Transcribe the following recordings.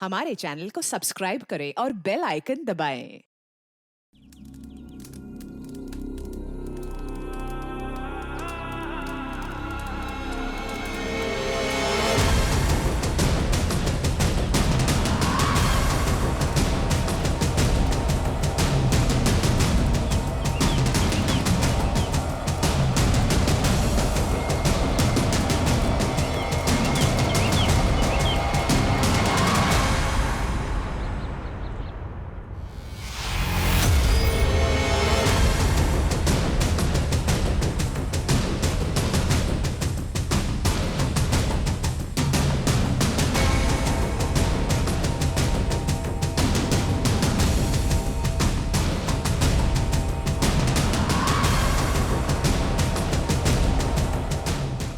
हमारे चैनल को सब्सक्राइब करें और बेल आइकन दबाएं।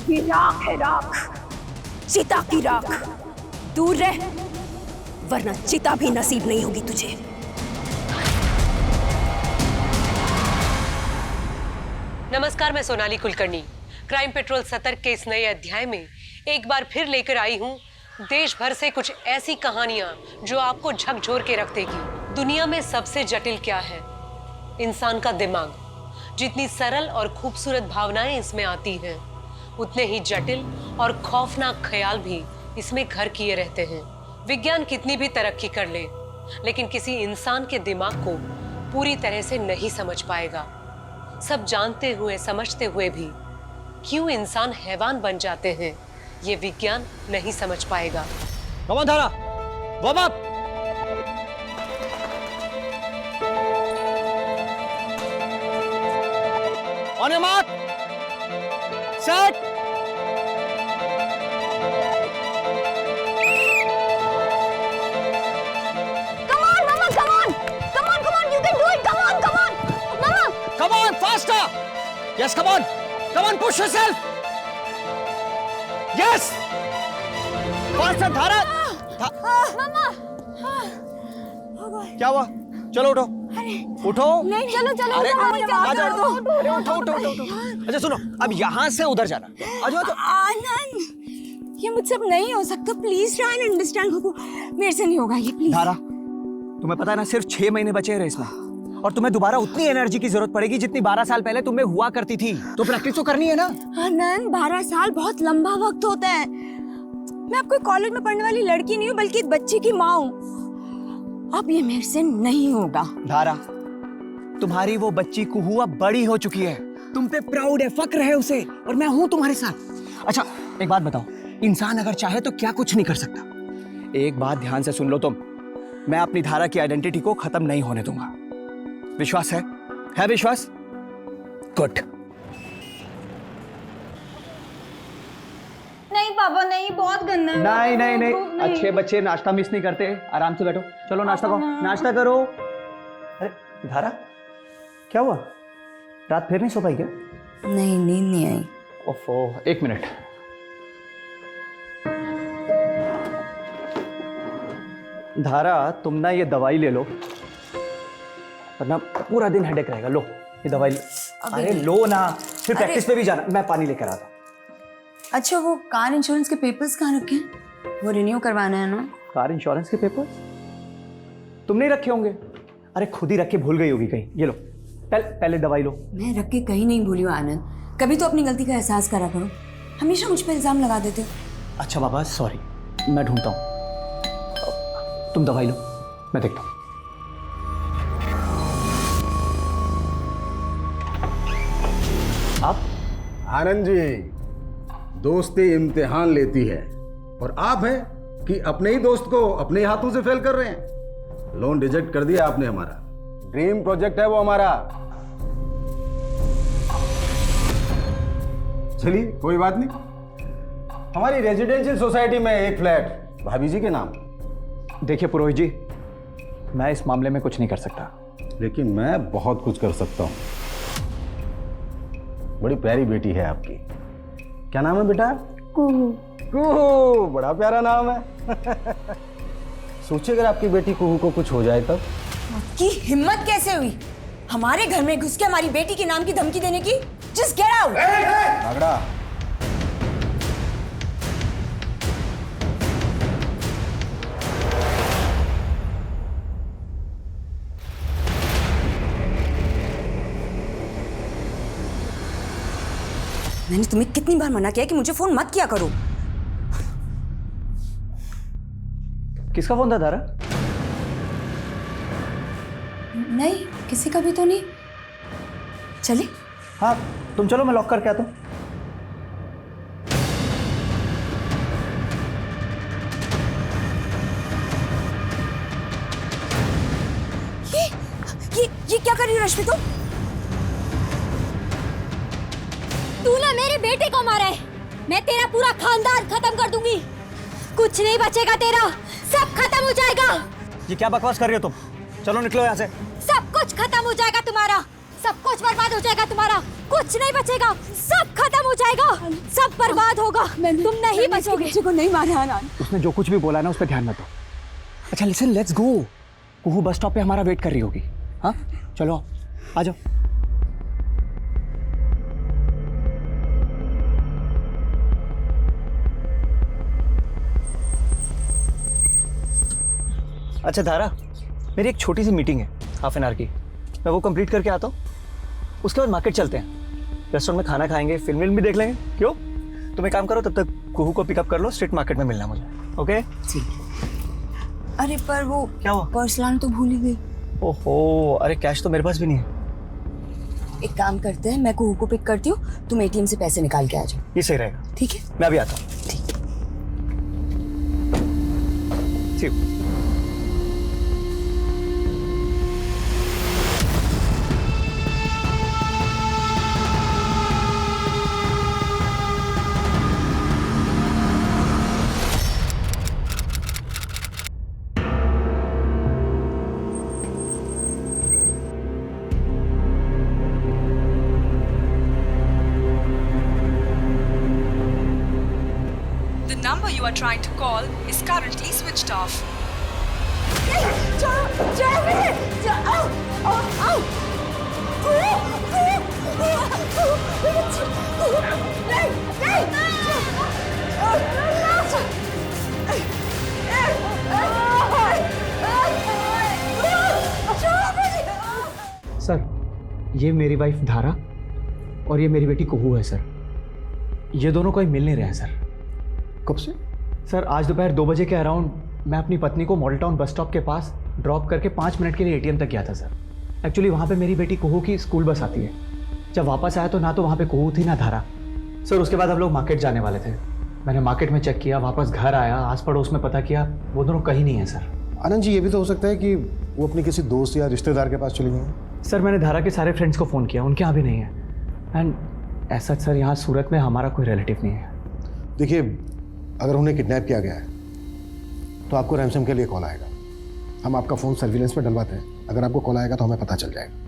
ये राख है, राख, चिता की राख। दूर रह, वरना चिता भी नसीब नहीं होगी तुझे। नमस्कार, मैं सोनाली कुलकर्णी। क्राइम पेट्रोल सतर्क के इस नए अध्याय में एक बार फिर लेकर आई हूँ देश भर से कुछ ऐसी कहानियां जो आपको झकझोर के रख देगी। दुनिया में सबसे जटिल क्या है? इंसान का दिमाग। जितनी सरल और खूबसूरत भावनाएं इसमें आती हैं, उतने ही जटिल और खौफनाक ख्याल भी इसमें घर किए रहते हैं। विज्ञान कितनी भी तरक्की कर ले, लेकिन किसी इंसान के दिमाग को पूरी तरह से नहीं समझ पाएगा। सब जानते हुए समझते हुए भी क्यों इंसान हैवान बन जाते हैं, ये विज्ञान नहीं समझ पाएगा। Come on, Dhara. Warm up. On your mark. Set. Come on, Mama, come on, come on, come on, you can do it. Come on, Mama. Come on, faster. Yes, come on. Come on, push yourself. Yes. Faster, Dhara. Mama. क्या हुआ? चलो उठो। उठो। नहीं, चलो चलो। अरे आ आ जाओ। अरे उठो उठो उठो उठो। अच्छा सुनो, अब यहाँ से उधर जाना। आ जाओ तो। आनंद, ये मुझसे अब नहीं हो सकता। Please try and understand. मेरे से नहीं होगा ये, प्लीज। धारा, तुम्हें पता है ना, सिर्फ 6 महीने बचे हैं रेस में, और तुम्हें दोबारा उतनी एनर्जी की जरूरत पड़ेगी जितनी 12 साल पहले तुम्हें हुआ करती थी। तो प्रैक्टिस तो करनी है ना। आनंद, 12 साल बहुत लंबा वक्त होता है। मैं आपको कॉलेज में पढ़ने वाली लड़की नहीं हूँ, बल्कि एक बच्चे की माँ हूँ। अब ये मेरे से नहीं होगा। धारा, तुम्हारी वो बच्ची कुहू अब बड़ी हो चुकी है। तुम पे प्राउड है, फक्र है उसे, और मैं हूं तुम्हारे साथ। अच्छा एक बात बताओ, इंसान अगर चाहे तो क्या कुछ नहीं कर सकता। एक बात ध्यान से सुन लो तुम, मैं अपनी धारा की आइडेंटिटी को खत्म नहीं होने दूंगा। विश्वास है? है विश्वास? गुड। नहीं पापा, नहीं, बहुत गंदा है। नहीं नहीं नहीं, अच्छे बच्चे नाश्ता मिस नहीं करते। आराम से बैठो, चलो नाश्ता करो, नाश्ता करो। अरे धारा, क्या हुआ? रात फिर नहीं सो पाई क्या? नहीं, नींद नहीं आई। ओफो, 1 मिनट। धारा, तुम ना ये दवाई ले लो, वरना पूरा दिन हेडेक रहेगा। लो ये दवाई अरे लो ना, फिर प्रैक्टिस पे भी जाना। मैं पानी लेकर आता। अच्छा, वो कार इंश्योरेंस के पेपर्स कहाँ रखे हैं? वो रिन्यू करवाना है ना? कार इंश्योरेंस के पेपर्स तुम नहीं रखे होंगे। अरे खुद ही रख के भूल गई होगी कहीं। ये लो, पहले दवाई लो। मैं रख के कहीं नहीं भूली हूँ आनंद। कभी तो अपनी गलती का एहसास करा करो, हमेशा मुझ पर इल्जाम लगा देते हो। अच्छा बाबा, सॉरी, मैं ढूंढता हूँ। तुम दवाई लो, मैं देखता हूँ। आप? आनंद जी, दोस्ती इम्तिहान लेती है, और आप हैं कि अपने ही दोस्त को अपने ही हाथों से फेल कर रहे हैं। लोन रिजेक्ट कर दिया आपने हमारा। ड्रीम प्रोजेक्ट है वो हमारा। चलिए कोई बात नहीं, हमारी रेजिडेंशियल सोसाइटी में एक फ्लैट भाभी जी के नाम। देखिए पुरोहित जी, मैं इस मामले में कुछ नहीं कर सकता, लेकिन मैं बहुत कुछ कर सकता हूँ। बड़ी प्यारी बेटी है आपकी। क्या नाम है बेटा? कुहू। कुहू, बड़ा प्यारा नाम है। सोचिए अगर आपकी बेटी कुहू को कुछ हो जाए तब। आपकी हिम्मत कैसे हुई हमारे घर में घुस के हमारी बेटी के नाम की धमकी देने की? Just get out. नागड़ा, मैंने तुम्हें कितनी बार मना किया कि मुझे फोन मत किया करो। किसका फोन था धारा? नहीं, किसी का भी तो नहीं। चले? हाँ तुम चलो, मैं लॉक करके आता हूँ। ये क्या कर रही हो रश्मि तुम? तूने मेरे बेटे को मारा है, मैं तेरा पूरा खानदान खत्म कर दूंगी। कुछ नहीं बचेगा तेरा, सब खत्म हो जाएगा। ये क्या बकवास कर रही हो तुम? चलो निकलो यहाँ से। सब कुछ खत्म हो जाएगा तुम्हारा, सब कुछ बर्बाद हो जाएगा तुम्हारा, कुछ नहीं बचेगा, सब खत्म हो जाएगा, सब बर्बाद होगा, तुम नहीं बचोगे। बच्चे को नहीं मारा आनंद। उसने जो कुछ भी बोला ना उस पर ध्यान मत दो। अच्छा listen, let's go. Kuhu bus stop पे हमारा वेट कर रही होगी। हाँ चलो आ जाओ। अच्छा धारा, मेरी एक छोटी सी मीटिंग है हाफ एन आवर की, मैं वो कंप्लीट करके आता हूँ। उसके बाद मार्केट चलते हैं, रेस्टोरेंट में खाना खाएंगे, फिल्म भी देख लेंगे। क्यों? तुम एक काम करो, तब तक कुहू को पिकअप कर लो, स्ट्रीट मार्केट में मिलना मुझे। ओके? अरे पर वो क्या हुआ? पर्स लाना तो भूल ही गई। ओहो, अरे कैश तो मेरे पास भी नहीं है। एक काम करते हैं, मैं कुहू को पिक करती हूँ, तुम एटीएम से पैसे निकाल के आ जाओ। ये सही रहेगा। ठीक है? मैं अभी आता हूँ। ठीक। See you. The number you are trying to call is currently switched off. Sir, ये मेरी वाइफ धारा और ये मेरी बेटी कुहू है सर। ये दोनों कोई मिल नहीं रहे हैं सर। कब से? सर आज दोपहर 2 बजे के अराउंड मैं अपनी पत्नी को मॉडल टाउन बस स्टॉप के पास ड्रॉप करके 5 मिनट के लिए एटीएम तक गया था सर। एक्चुअली वहाँ पे मेरी बेटी कुहू की स्कूल बस आती है। जब वापस आया तो ना तो वहाँ पे कुहू थी ना धारा। सर उसके बाद हम लोग मार्केट जाने वाले थे। मैंने मार्केट में चेक किया, वापस घर आया, आस पड़ोस में पता किया, वो दोनों कहीं नहीं है सर। आनंद जी, ये भी तो हो सकता है कि वो अपने किसी दोस्त या रिश्तेदार के पास चली गई हैं। सर मैंने धारा के सारे फ्रेंड्स को फ़ोन किया, उनके यहाँ भी नहीं है। एंड ऐसा सर यहाँ सूरत में हमारा कोई रिलेटिव नहीं है। देखिए, अगर उन्हें किडनैप किया गया है तो आपको रैंसम के लिए कॉल आएगा। हम आपका फ़ोन सर्विलेंस पर डलवाते हैं। अगर आपको कॉल आएगा तो हमें पता चल जाएगा।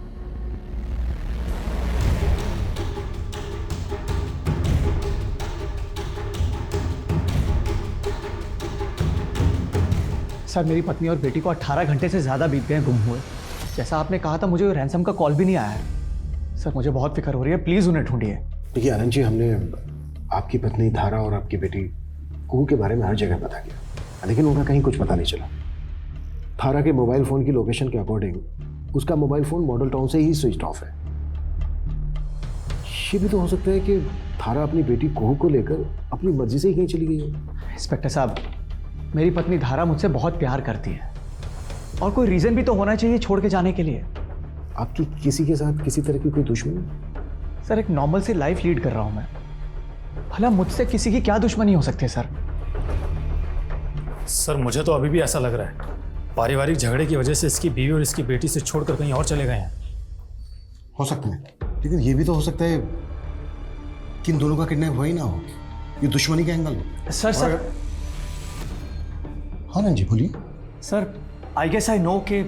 सर मेरी पत्नी और बेटी को 18 घंटे से ज़्यादा बीत गए गुम हुए। जैसा आपने कहा था, मुझे रैंसम का कॉल भी नहीं आया है। सर मुझे बहुत फिक्र हो रही है, प्लीज़ उन्हें ढूंढिए। देखिए आनंद जी, हमने आपकी पत्नी धारा और आपकी बेटी कुहू के बारे में हर जगह पता किया, लेकिन उनका कहीं कुछ पता नहीं चला। धारा के मोबाइल फ़ोन की लोकेशन के अकॉर्डिंग उसका मोबाइल फ़ोन मॉडल टाउन से ही स्विच ऑफ है। ये भी तो हो सकता है कि धारा अपनी बेटी कुहू को लेकर अपनी मर्जी से ही कहीं चली गई है। इंस्पेक्टर साहब, मेरी पत्नी धारा मुझसे बहुत प्यार करती है और कोई रीज़न भी तो होना चाहिए छोड़ के जाने के लिए। आपकी किसी के साथ किसी तरह की कोई दुश्मनी? सर एक नॉर्मल सी लाइफ लीड कर रहा हूँ मैं, भला मुझसे किसी की क्या दुश्मनी हो सकती है सर? सर मुझे तो अभी भी ऐसा लग रहा है पारिवारिक झगड़े की वजह से इसकी बीवी और इसकी बेटी से छोड़कर कहीं और चले गए हैं। हो सकता है, लेकिन ये भी तो हो सकता है कि इन दोनों का किडनैप हुआ ही ना हो, ये दुश्मनी का एंगल हो। सर हाँ ना जी, बोलिए। Sir I guess I know कि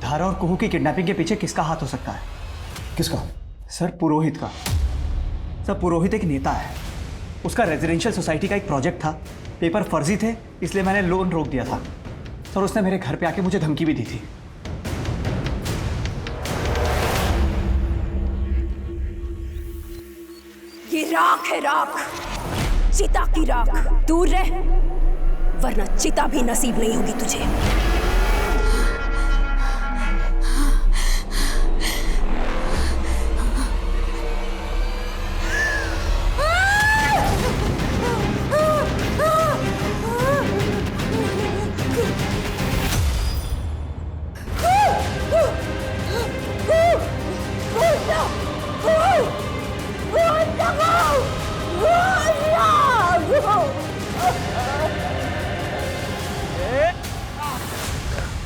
धारा और कुहू की किडनैपिंग के पीछे किसका हाथ हो सकता है। किसका? सर पुरोहित का। सर पुरोहित एक नेता है, उसका रेजिडेंशियल सोसाइटी का एक प्रोजेक्ट था, पेपर फर्जी थे इसलिए मैंने लोन रोक दिया था। सर उसने मेरे घर पे आके मुझे धमकी भी दी थी। ये राख है, राख, चिता की राख। दूर रह, वरना चिता भी नसीब नहीं होगी तुझे।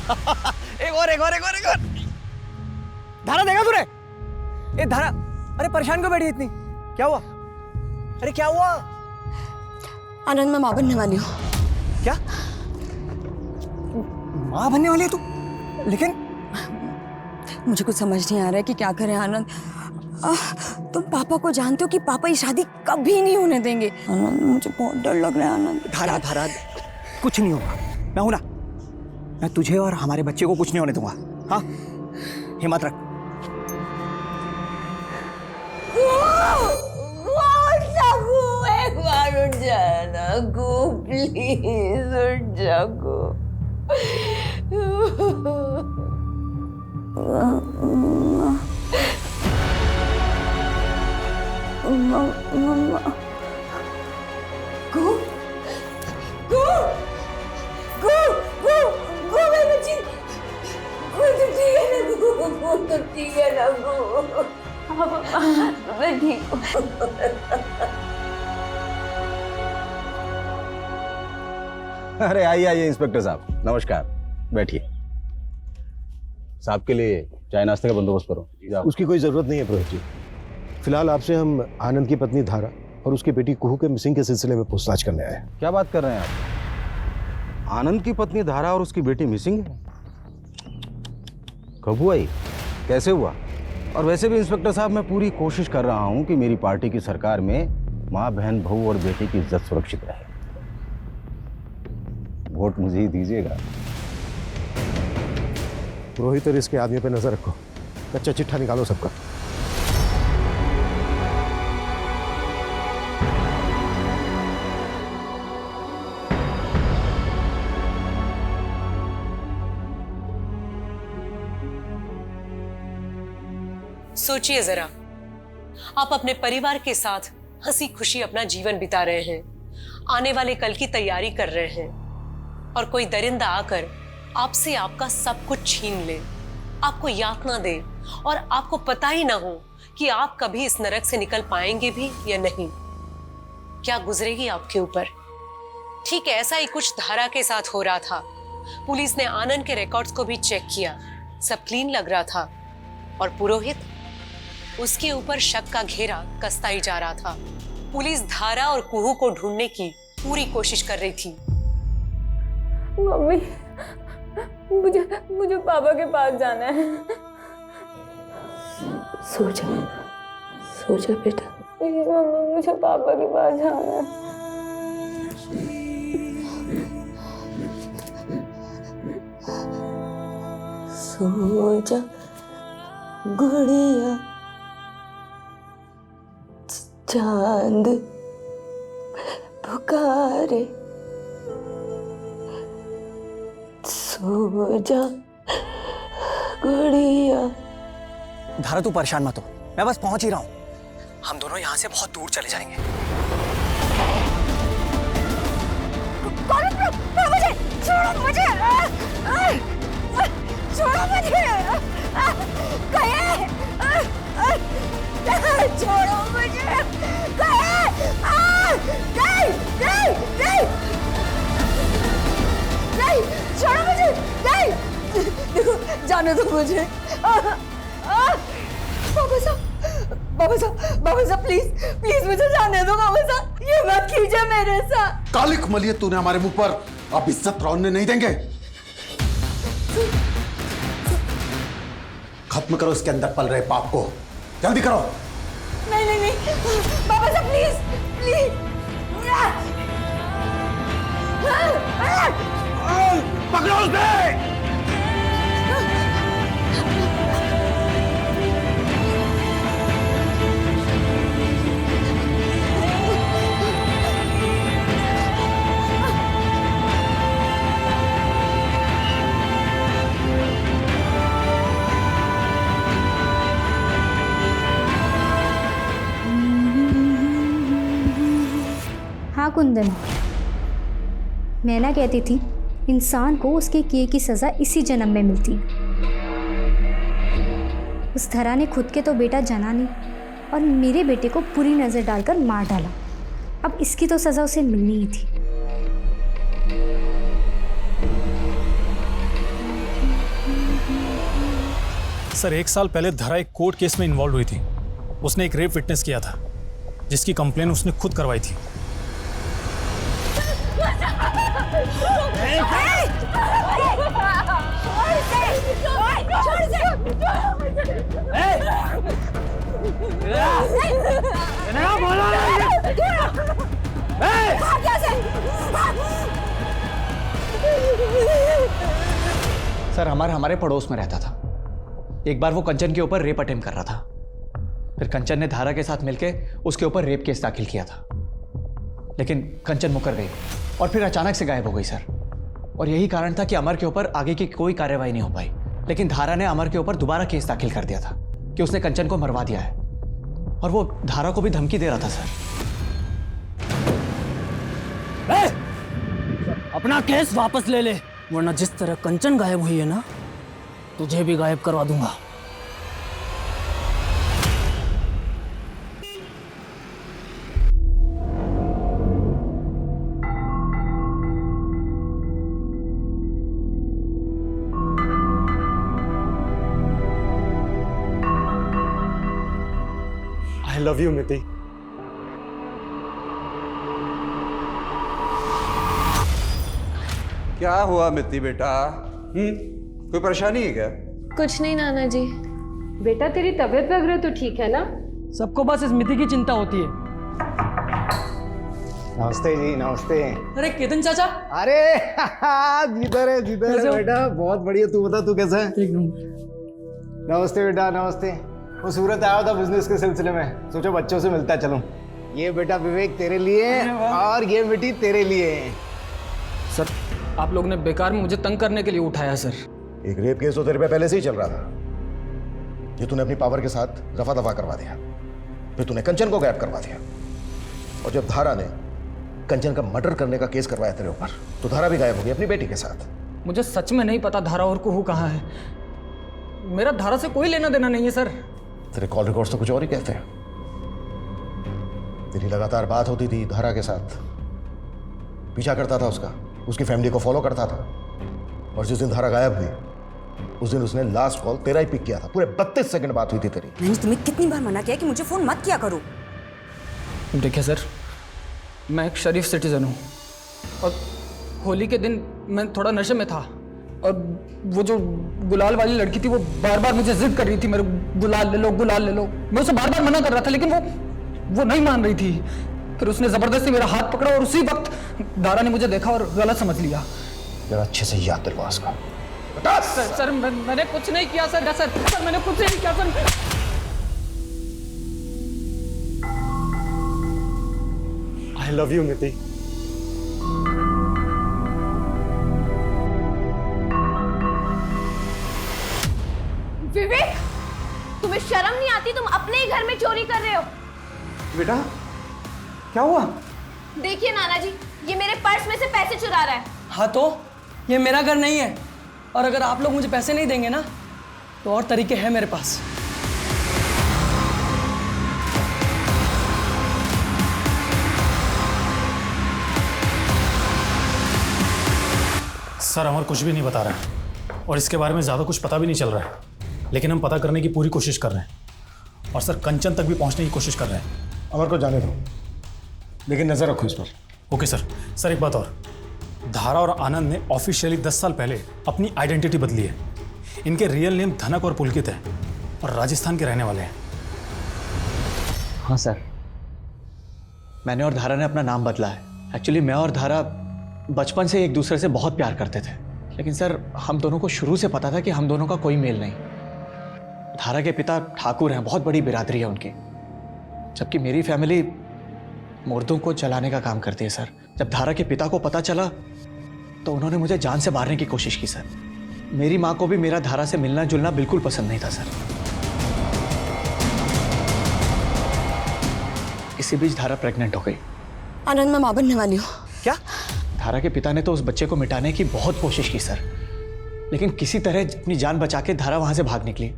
एक और एक और एक और एक और। धारा देगा तूने? ए धारा, अरे परेशान क्यों बैठी है इतनी? क्या हुआ? अरे क्या हुआ? आनंद, मैं माँ बनने वाली हूँ। क्या माँ बनने वाली है तू? लेकिन मुझे कुछ समझ नहीं आ रहा है कि क्या करें आनंद। तुम पापा को जानते हो कि पापा ये शादी कभी नहीं होने देंगे। आनंद, मुझे बहुत डर लग रहा है आनंद। धारा धारा, कुछ नहीं होगा, मैं हूं ना। मैं तुझे और हमारे बच्चे को कुछ नहीं होने दूंगा। हाँ, हिम्मत रख। एक बार उठ जाना गो, प्लीज उठ जा गो। मम्मा, गो गो गो गो गो, मेरी बच्ची, गो तो ठीक है ना, गो तो ठीक है ना, गो मैं ठीक हूँ। अरे आइए आइए इंस्पेक्टर साहब, नमस्कार, बैठिए। साहब के लिए चाय नाश्ते का बंदोबस्त करो। जाओ। उसकी कोई जरूरत नहीं है पुरोहित जी। फिलहाल आपसे हम आनंद की पत्नी धारा और उसकी बेटी कुहू के मिसिंग के सिलसिले में पूछताछ करने आए हैं। क्या बात कर रहे हैं आप? आनंद की पत्नी धारा और उसकी बेटी मिसिंग है? कब हुआ ये? कैसे हुआ? और वैसे भी इंस्पेक्टर साहब, मैं पूरी कोशिश कर रहा हूं कि मेरी पार्टी की सरकार में माँ, बहन, बहू और बेटी की इज्जत सुरक्षित रहे। वोट मुझे ही दीजिएगा। पुरोहित और इसके आदमी पे नजर रखो, कच्चा चिट्ठा निकालो सबका। सोचिए जरा, आप अपने परिवार के साथ हंसी खुशी अपना जीवन बिता रहे हैं, आने वाले कल की तैयारी कर रहे हैं, और कोई दरिंदा आकर आपसे आपका सब कुछ छीन ले, आपको यातना दे, और आपको पता ही ना हो कि आप कभी इस नरक से निकल पाएंगे भी या नहीं। क्या गुजरेगी आपके ऊपर? ठीक ऐसा ही कुछ धारा के साथ हो रहा था। पुलिस ने आनंद के रिकॉर्ड्स को भी चेक किया, सब क्लीन लग रहा था, और पुरोहित, उसके ऊपर शक का घेरा कसता ही जा रहा था। पुलिस धारा और कुहू को ढूंढने की पूरी कोशिश कर रही थी। मम्मी, मुझे पापा के पास जाना है। सो जा बेटा। मम्मी, मुझे पापा के पास जाना है। सो जा गुड़िया, चांद पुकारे, सो जा गुड़िया। धारा तू परेशान मत हो, मैं बस पहुंच ही रहा हूं। हम दोनों यहाँ से बहुत दूर चले जाएंगे। मुझे छोड़ो, मुझे छोड़ो, मुझे कहे, छोड़ो मुझे, नहीं, नहीं, नहीं, नहीं, छोड़ो मुझे, नहीं, देखो, जाने दो मुझे। बाबा साहब, प्लीज मुझे जाने दो बाबा साहब, ये मत कीजिए मेरे साथ। काली कमलिया, तूने हमारे मुंह पर अब इज्जत रौनने नहीं देंगे। खत्म करो इसके अंदर पल रहे पाप को, जल्दी करो। नहीं, बाबा साहब, प्लीज, पकड़ो उसे। हाँ कुंदन, मैं ना कहती थी इंसान को उसके किए की सज़ा इसी जन्म में मिलती है। उस धरा ने खुद के तो बेटा जना नहीं और मेरे बेटे को बुरी नज़र डालकर मार डाला। अब इसकी तो सज़ा उसे मिलनी ही थी। सर 1 साल पहले धरा एक कोर्ट केस में इन्वॉल्व हुई थी। उसने एक रेप विटनेस किया था जिसकी कंप्लेन उसने खुद करवाई थी। सर हमारे पड़ोस में रहता था। एक बार वो कंचन के ऊपर रेप अटेम्प्ट कर रहा था। फिर कंचन ने धारा के साथ मिलकर उसके ऊपर रेप केस दाखिल किया था, लेकिन कंचन मुकर गई और फिर अचानक से गायब हो गई सर। और यही कारण था कि अमर के ऊपर आगे की कोई कार्रवाई नहीं हो पाई। लेकिन धारा ने अमर के ऊपर दोबारा केस दाखिल कर दिया था कि उसने कंचन को मरवा दिया है, और वो धारा को भी धमकी दे रहा था सर। अपना केस वापस ले ले, वरना जिस तरह कंचन गायब हुई है ना, तुझे भी गायब करवा दूंगा। आई लव यू मिति। क्या हुआ मिति बेटा? कोई परेशानी है क्या? कुछ नहीं नाना जी। बेटा तेरी तबीयत वगैरह तो ठीक है ना? सबको बस इस मिति की चिंता होती है। नमस्ते जी, नमस्ते। अरे केतन चाचा। अरे जिधर है बेटा, बहुत बढ़िया। तू बता, तू कैसा है? एक नंबर। नमस्ते बेटा, नमस्ते। वो सूरत आया था बिजनेस के सिलसिले में, सोचो बच्चों से मिलता चलूं। ये बेटा विवेक तेरे लिए और ये बेटी तेरे लिए। सर आप लोग ने बेकार में मुझे तंग करने के लिए उठाया सर। एक रेप केस तो तेरे पे पहले से ही चल रहा था, ये तूने अपनी पावर के साथ रफा दफा करवा दिया। फिर तूने कंचन को गायब करवा दिया, और जब धारा ने कंचन का मर्डर करने का केस करवाया तेरे ऊपर, तो धारा भी गायब हो गई अपनी बेटी के साथ। मुझे सच में नहीं पता धारा और कुहू कहाँ है। मेरा धारा से कोई लेना देना नहीं है सर। तेरे कॉल रिकॉर्ड्स तो कुछ और ही कहते हैं। तेरी लगातार बात होती थी धारा के साथ, पीछा करता था उसका, उसकी फैमिली को फॉलो करता था। और जिस दिन धारा गायब हुई, उस दिन उसने लास्ट कॉल तेरा ही पिक किया था। पूरे 32 सेकंड बात हुई थी तेरी। मैंने तुम्हें कितनी बार मना किया कि मुझे फोन मत किया करो। देखिए सर, मैं एक शरीफ सिटीजन हूँ, और होली के दिन मैं थोड़ा नशे में था, और वो जो गुलाल वाली लड़की थी वो बार बार मुझे जिद कर रही थी, मेरे गुलाल ले लो, गुलाल ले लो। मैं उसे बार बार मना कर रहा था, लेकिन वो नहीं मान रही थी। फिर उसने जबरदस्ती मेरा हाथ पकड़ा, और उसी वक्त धारा ने मुझे देखा और गलत समझ लिया। जरा अच्छे से याद दिलवा उसका। सर मैंने कुछ नहीं किया सर। सर मैंने कुछ नहीं किया सर। आई लव यू मिति। विवेक, तुम्हें शर्म नहीं आती? तुम अपने ही घर में चोरी कर रहे हो। बेटा क्या हुआ? देखिए नाना जी, ये मेरे पर्स में से पैसे चुरा रहा है। हाँ तो ये मेरा घर नहीं है, और अगर आप लोग मुझे पैसे नहीं देंगे ना, तो और तरीके हैं मेरे पास। सर अमर कुछ भी नहीं बता रहा है, और इसके बारे में ज़्यादा कुछ पता भी नहीं चल रहा है। लेकिन हम पता करने की पूरी कोशिश कर रहे हैं, और सर कंचन तक भी पहुंचने की कोशिश कर रहे हैं। अमर को जाने दो, लेकिन नजर रखो इस पर। Okay sir. सर एक बात और, धारा और आनंद ने ऑफिशियली 10 साल पहले अपनी आइडेंटिटी बदली है। इनके रियल नेम धनक और पुलकित है, और राजस्थान के रहने वाले हैं। हाँ सर, मैंने और धारा ने अपना नाम बदला है। एक्चुअली मैं और धारा बचपन से एक दूसरे से बहुत प्यार करते थे, लेकिन सर हम दोनों को शुरू से पता था कि हम दोनों का कोई मेल नहीं। धारा के पिता ठाकुर हैं, बहुत बड़ी बिरादरी है उनकी, जबकि मेरी फैमिली मुर्दों को जलाने का काम करती है सर। जब धारा के पिता को पता चला तो उन्होंने मुझे जान से मारने की कोशिश की सर। मेरी माँ को भी मेरा धारा से मिलना जुलना बिल्कुल पसंद नहीं था सर। इसी बीच धारा प्रेग्नेंट हो गई। आनंद, मैं मां बनने वाली हूँ। क्या? धारा के पिता ने तो उस बच्चे को मिटाने की बहुत कोशिश की सर, लेकिन किसी तरह अपनी जान बचा के धारा वहां से भाग निकली।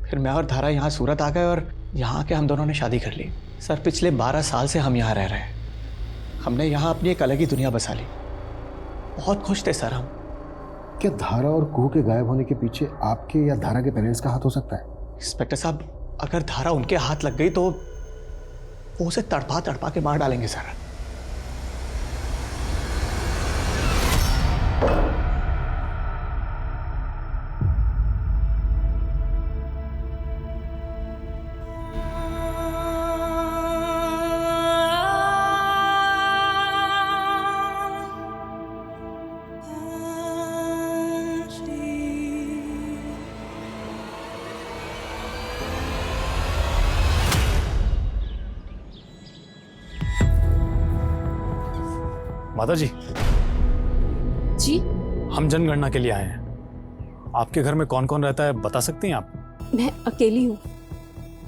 फिर मैं और धारा यहाँ सूरत आ गए, और यहाँ आके हम दोनों ने शादी कर ली। सर पिछले 12 साल से हम यहाँ रह रहे हैं। हमने यहाँ अपनी एक अलग ही दुनिया बसा ली। बहुत खुश थे सर हम। क्या धारा और कुहू के गायब होने के पीछे आपके या धारा के पेरेंट्स का हाथ हो सकता है? इंस्पेक्टर साहब, अगर धारा उनके हाथ लग गई तो वो उसे तड़पा तड़पा के मार डालेंगे सर। माता जी जी, हम जनगणना के लिए आए हैं। आपके घर में कौन कौन रहता है बता सकती हैं आप? मैं अकेली हूँ।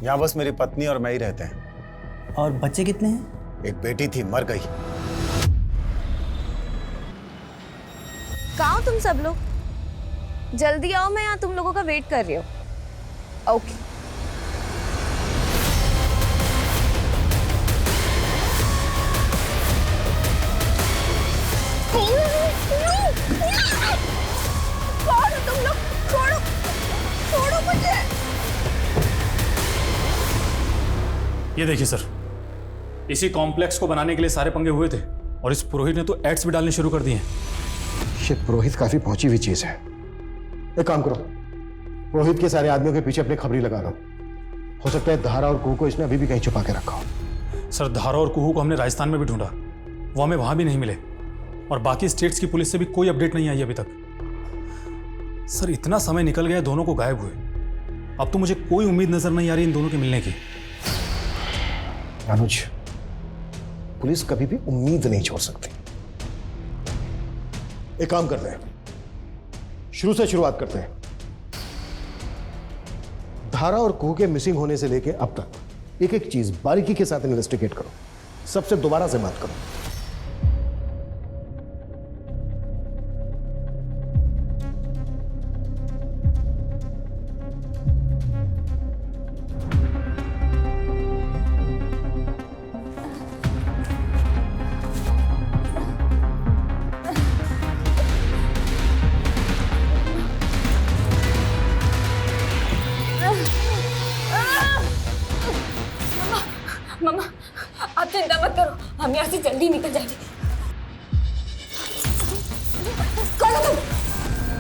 यहाँ बस मेरी पत्नी और मैं ही रहते हैं। और बच्चे कितने हैं? एक बेटी थी, मर गई। कहाँ हो तुम सब लोग? जल्दी आओ, मैं यहाँ तुम लोगों का वेट कर रही हूँ। ओके। छोड़ो तुम लोग, छोड़ो, छोड़ो मुझे। ये देखिए सर, इसी कॉम्प्लेक्स को बनाने के लिए सारे पंगे हुए थे और इस पुरोहित ने तो एड्स भी डालने शुरू कर दिए। ये पुरोहित काफी पहुंची हुई चीज है। एक काम करो, पुरोहित के सारे आदमियों के पीछे अपनी खबरी लगा दो। हो सकता है धारा और कुहू को इसने अभी भी कहीं छुपा के रखा हो। सर, धारा और कुहू को हमने राजस्थान में भी ढूंढा, वो हमें वहां भी नहीं मिले और बाकी स्टेट्स की पुलिस से भी कोई अपडेट नहीं आई अभी तक। सर, इतना समय निकल गया दोनों को गायब हुए, अब तो मुझे कोई उम्मीद नजर नहीं आ रही इन दोनों के मिलने की। अनुज, पुलिस कभी भी उम्मीद नहीं छोड़ सकती। एक काम करते हैं, शुरू से शुरुआत करते हैं। धारा और कुहू के मिसिंग होने से लेके अब तक एक एक चीज बारीकी के साथ इन्वेस्टिगेट करो। सबसे दोबारा से बात करो। मम्मा, आप चिंता मत करो, हम यहाँ से जल्दी निकल जाएंगे। कौन हो तुम?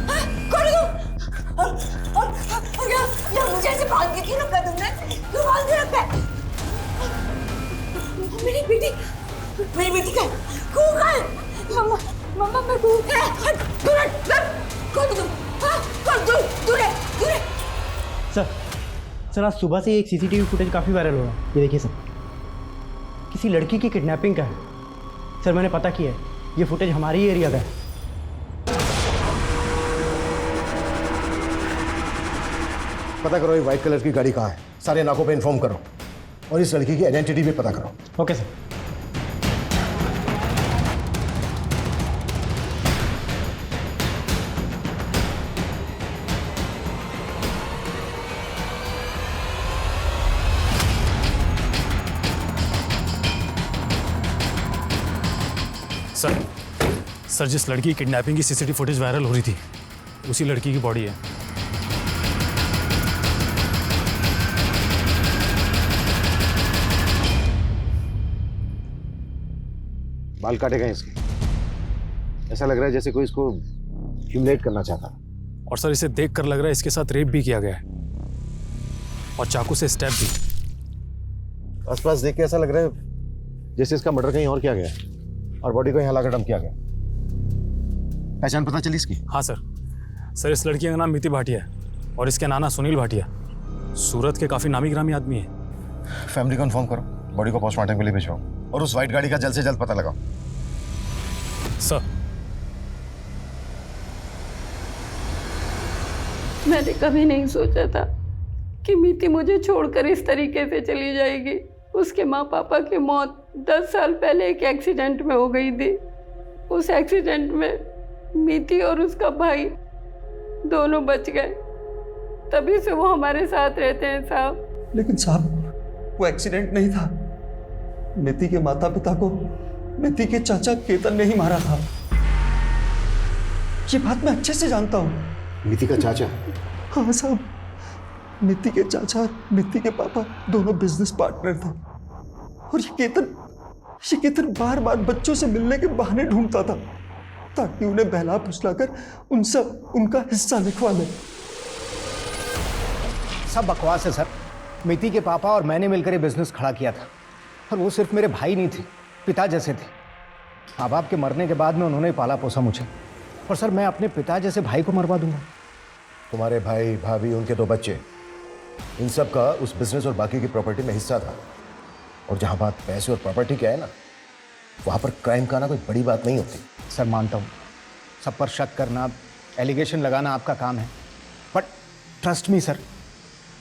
हाँ, कौन हो तुम? और यहाँ मुझे ऐसे बांध के क्यों रखा तुमने? क्यों बांध के रखा है? मेरी बेटी का कुहू का है। मम्मा मैं कुहू है। कौन हो तुम? हाँ, कौन? दूर है। सर आज सुबह से एक सीसीटीवी फुटेज काफ़ी वायरल हो रहा है। ये देखिए सर, किसी लड़की की किडनैपिंग का है। सर मैंने पता किया है, ये फुटेज हमारे ही एरिया का है। पता करो ये व्हाइट कलर की गाड़ी कहाँ है। सारे नाकों पे इन्फॉर्म करो और इस लड़की की आइडेंटिटी भी पता करो। Okay sir. सर, जिस लड़की की किडनैपिंग की सीसीटीवी फुटेज वायरल हो रही थी, उसी लड़की की बॉडी है। बाल काटे गए इसके। ऐसा लग रहा है जैसे कोई इसको ह्यूमिलेट करना चाहता। और सर, इसे देखकर लग रहा है इसके साथ रेप भी किया गया है और चाकू से स्टैब भी। आसपास देख के ऐसा लग रहा है जैसे इसका मर्डर कहीं और किया गया और बॉडी को यहाँ लाकर डंप किया गया। पहचान पता चली इसकी? हाँ सर, इस लड़की का नाम मिति भाटिया है और इसके नाना सुनील भाटिया सूरत के काफी नामी ग्रामी आदमी है। फैमिली को इन्फॉर्म करो, बॉडी को पोस्टमार्टम के लिए भिजवाओ और उस व्हाइट गाड़ी का जल्द से जल्द पता लगाओ। सर, मैंने कभी नहीं सोचा था कि मिति मुझे छोड़कर इस तरीके से चली जाएगी। उसके माँ पापा की मौत 10 साल पहले एक एक्सीडेंट में हो गई थी। उस एक्सीडेंट में मिति और उसका भाई दोनों बच गए, तभी से वो हमारे साथ रहते हैं साहब। लेकिन साहब, वो एक्सीडेंट नहीं था। मिति के माता पिता को मिति के चाचा केतन ने ही मारा था। ये बात मैं अच्छे से जानता हूँ। मिति का चाचा? हाँ साहब, मिति के चाचा और मिति के पापा दोनों बिजनेस पार्टनर थे। और ये केतन बार बार बच्चों से मिलने के बहाने ढूंढता था ताकि उन्हें बहला फुसलाकर उनसे उनका हिस्सा लिखवा ले। सब बकवास है सर। मिति के पापा और मैंने मिलकर ये बिजनेस खड़ा किया था, और वो सिर्फ मेरे भाई नहीं थे, पिता जैसे थे। माँ बाप के मरने के बाद में उन्होंने पाला पोसा मुझे, और सर मैं अपने पिता जैसे भाई को मरवा दूंगा? तुम्हारे भाई भाभी, उनके 2 बच्चे, इन सब का उस बिजनेस और बाकी की प्रॉपर्टी में हिस्सा था। और जहां बात पैसे और प्रॉपर्टी की है ना, वहां पर क्राइम का ना कोई बड़ी बात नहीं होती। सर मानता हूँ, सब पर शक करना, एलिगेशन लगाना आपका काम है, बट ट्रस्ट मी सर,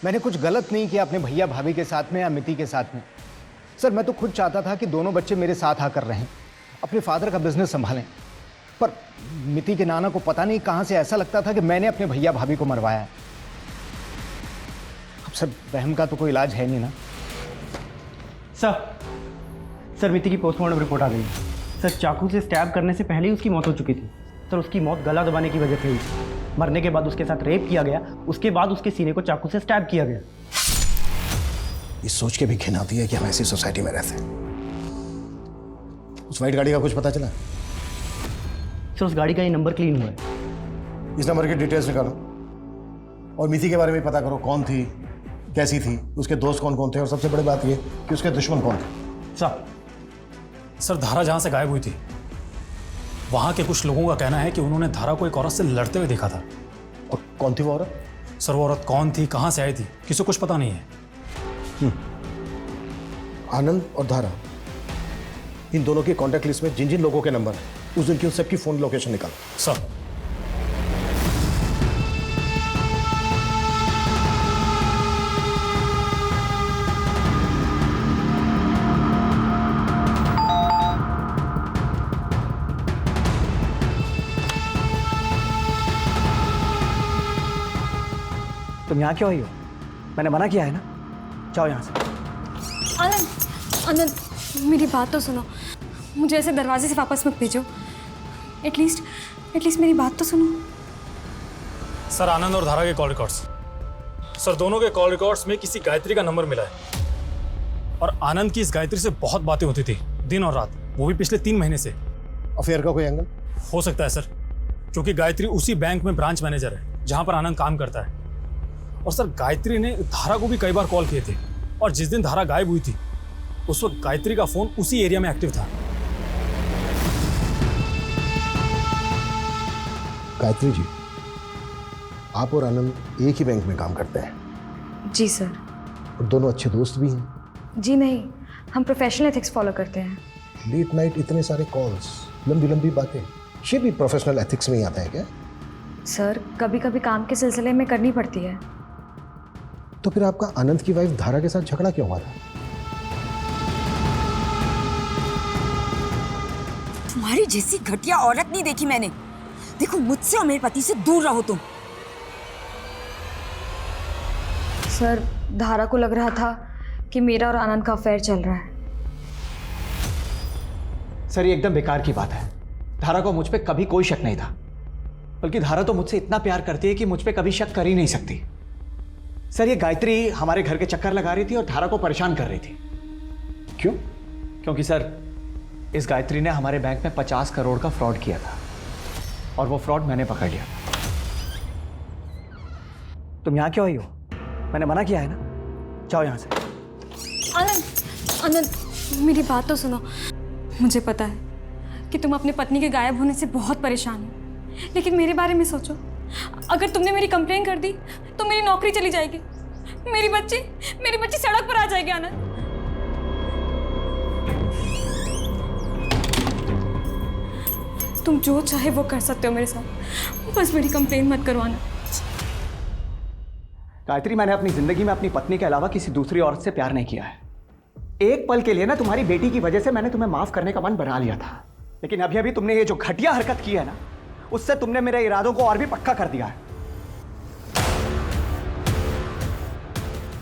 मैंने कुछ गलत नहीं किया अपने भैया भाभी के साथ में या मिति के साथ में। सर मैं तो खुद चाहता था कि दोनों बच्चे मेरे साथ आकर रहें, अपने फादर का बिजनेस संभालें, पर मिति के नाना को पता नहीं कहाँ से ऐसा लगता था कि मैंने अपने भैया भाभी को मरवाया है। अब सर वहम का तो कोई इलाज है नहीं ना। सर मिति की पोस्टमार्टम रिपोर्ट आ गई है। सर चाकू से स्टैब करने से पहले ही उसकी मौत हो चुकी थी। सर उसकी मौत गला दबाने की वजह से हुई थी। मरने के बाद उसके साथ रेप किया गया, उसके बाद उसके सीने को चाकू से स्टैब किया गया। ये सोच के भी घिन आती है कि हम ऐसी सोसाइटी में रहते हैं। उस वाइट गाड़ी का कुछ पता चला? सर उस गाड़ी का ये नंबर क्लीन हुआ है। इस नंबर की डिटेल्स निकालो और मिति के बारे में पता करो, कौन थी, कैसी थी, उसके दोस्त कौन कौन थे, और सबसे बड़ी बात ये कि उसके दुश्मन कौन थे। सर धारा जहां से गायब हुई थी, वहां के कुछ लोगों का कहना है कि उन्होंने धारा को एक औरत से लड़ते हुए देखा था। और कौन थी वो औरत? सर वो औरत कौन थी, कहां से आई थी, किसी को कुछ पता नहीं है। आनंद और धारा, इन दोनों की कॉन्टैक्ट लिस्ट में जिन जिन लोगों के नंबर है, उस दिन की उन सबकी फोन लोकेशन निकालो। सर तुम यहाँ क्यों आई हो? मैंने मना किया है ना, जाओ यहाँ से। आनंद, आनंद मेरी बात तो सुनो, मुझे ऐसे दरवाजे से वापस मत भेजो। एटलीस्ट मेरी बात तो सुनो। सर आनंद और धारा के कॉल रिकॉर्ड्स, सर दोनों के कॉल रिकॉर्ड्स में किसी गायत्री का नंबर मिला है, और आनंद की इस गायत्री से बहुत बातें होती थी दिन और रात, वो भी पिछले 3 महीने से। अफेयर का कोई एंगल हो सकता है सर, क्योंकि गायत्री उसी बैंक में ब्रांच मैनेजर है जहां पर आनंद काम करता है। और सर गायत्री ने धारा को भी कई बार कॉल किए थे, और जिस दिन धारा गायब हुई थी उस वक्त गायत्री का फोन उसी एरिया में एक्टिव था। गायत्री जी, आप और आनंद एक ही बैंक में काम करते हैं? जी सर। और दोनों अच्छे दोस्त भी हैं? जी नहीं, हम प्रोफेशनल एथिक्स फॉलो करते हैं। लेट नाइट इतने सारे कॉल्स, लंबी लंबी बातें, ये भी प्रोफेशनल एथिक्स में ही आता है क्या? सर कभी कभी काम के सिलसिले में करनी पड़ती है। तो फिर आपका आनंद की वाइफ धारा के साथ झगड़ा क्यों हुआ था? तुम्हारी जैसी घटिया औरत नहीं देखी मैंने। देखो मुझसे और मेरे पति से दूर रहो तुम। सर धारा को लग रहा था कि मेरा और आनंद का अफेयर चल रहा है। सर ये एकदम बेकार की बात है। धारा को मुझ पे कभी कोई शक नहीं था, बल्कि धारा तो मुझसे इतना प्यार करती है कि मुझ पे कभी शक कर ही नहीं सकती। सर ये गायत्री हमारे घर के चक्कर लगा रही थी और धारा को परेशान कर रही थी। क्यों? क्योंकि सर इस गायत्री ने हमारे बैंक में 50 करोड़ का फ्रॉड किया था, और वो फ्रॉड मैंने पकड़ लिया। तुम यहाँ क्यों आई हो? मैंने मना किया है ना, जाओ यहाँ से। आनंद, आनंद मेरी बात तो सुनो। मुझे पता है कि तुम अपने पत्नी के गायब होने से बहुत परेशान हो, लेकिन मेरे बारे में सोचो। अगर तुमने मेरी कंप्लेन कर दी तो मेरी नौकरी चली जाएगी, मेरी बच्ची सड़क पर आ जाएगी। आनंद तुम जो चाहे वो कर सकते हो मेरे साथ, बस मेरी कंप्लेन मत करवाना। गायत्री मैंने अपनी जिंदगी में अपनी पत्नी के अलावा किसी दूसरी औरत से प्यार नहीं किया है। एक पल के लिए ना तुम्हारी बेटी की वजह से मैंने तुम्हें माफ करने का मन बना लिया था, लेकिन अभी अभी तुमने ये जो घटिया हरकत की है ना, उससे तुमने मेरे इरादों को और भी पक्का कर दिया है।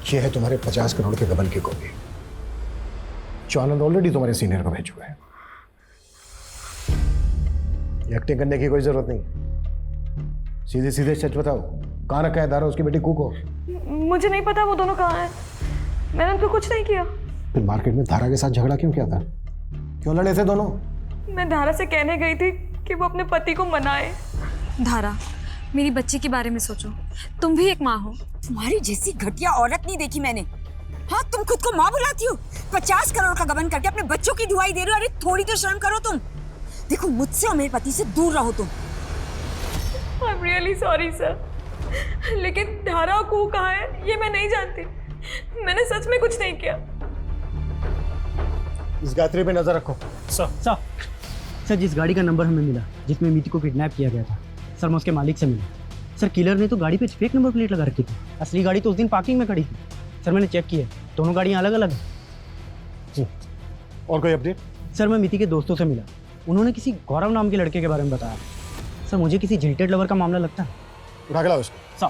ये है तुम्हारे 50 करोड़ के गबन की कॉपी, जो आनंद ऑलरेडी तुम्हारे सीनियर को भेज चुका है। एक्टिंग करने की कोई जरूरत नहीं, सीधे सीधे सच बताओ, कहाँ रखा है धारा उसकी बेटी कू को? मुझे नहीं पता वो दोनों कहाँ हैं। मैंने उनको कुछ नहीं किया। फिर मार्केट में धारा के साथ झगड़ा क्यों किया था? क्यों लड़े थे दोनों? मैं धारा से कहने गई थी कि वो अपने पति को मनाए। धारा, मेरी बच्ची के बारे में सोचो, तुम भी एक माँ हो। तुम्हारी जैसी घटिया औरत नहीं देखी मैंने। हाँ, तुम खुद को माँ बुलाती हो? 50 करोड़ का गबन करके अपने बच्चों की दुआई दे रहे हो। अरे थोड़ी तो शर्म करो तुम। देखो, मुझसे और मेरे पति से दूर रहो तुम। I'm really sorry सर, लेकिन धारा और कुहू कहाँ है ये मैं नहीं जानती। मैंने सच में कुछ नहीं किया। इस गायत्री पे नजर रखो। सर जिस गाड़ी का नंबर हमें मिला जिसमें मीति को किडनैप किया गया था, सर मैं उसके मालिक से मिला। सर किलर ने तो गाड़ी पे फेक नंबर प्लेट लगा रखी थी। असली गाड़ी तो उस दिन पार्किंग में खड़ी थी। सर मैंने चेक किया, दोनों गाड़ियाँ अलग अलग हैं। जी, और कोई अपडेट? सर मैं मीति के दोस्तों से मिला, उन्होंने किसी गौरव नाम के लड़के के बारे में बताया। सर मुझे किसी जिल्टेड लवर का मामला लगता है। उठा के लाओ उसको। सर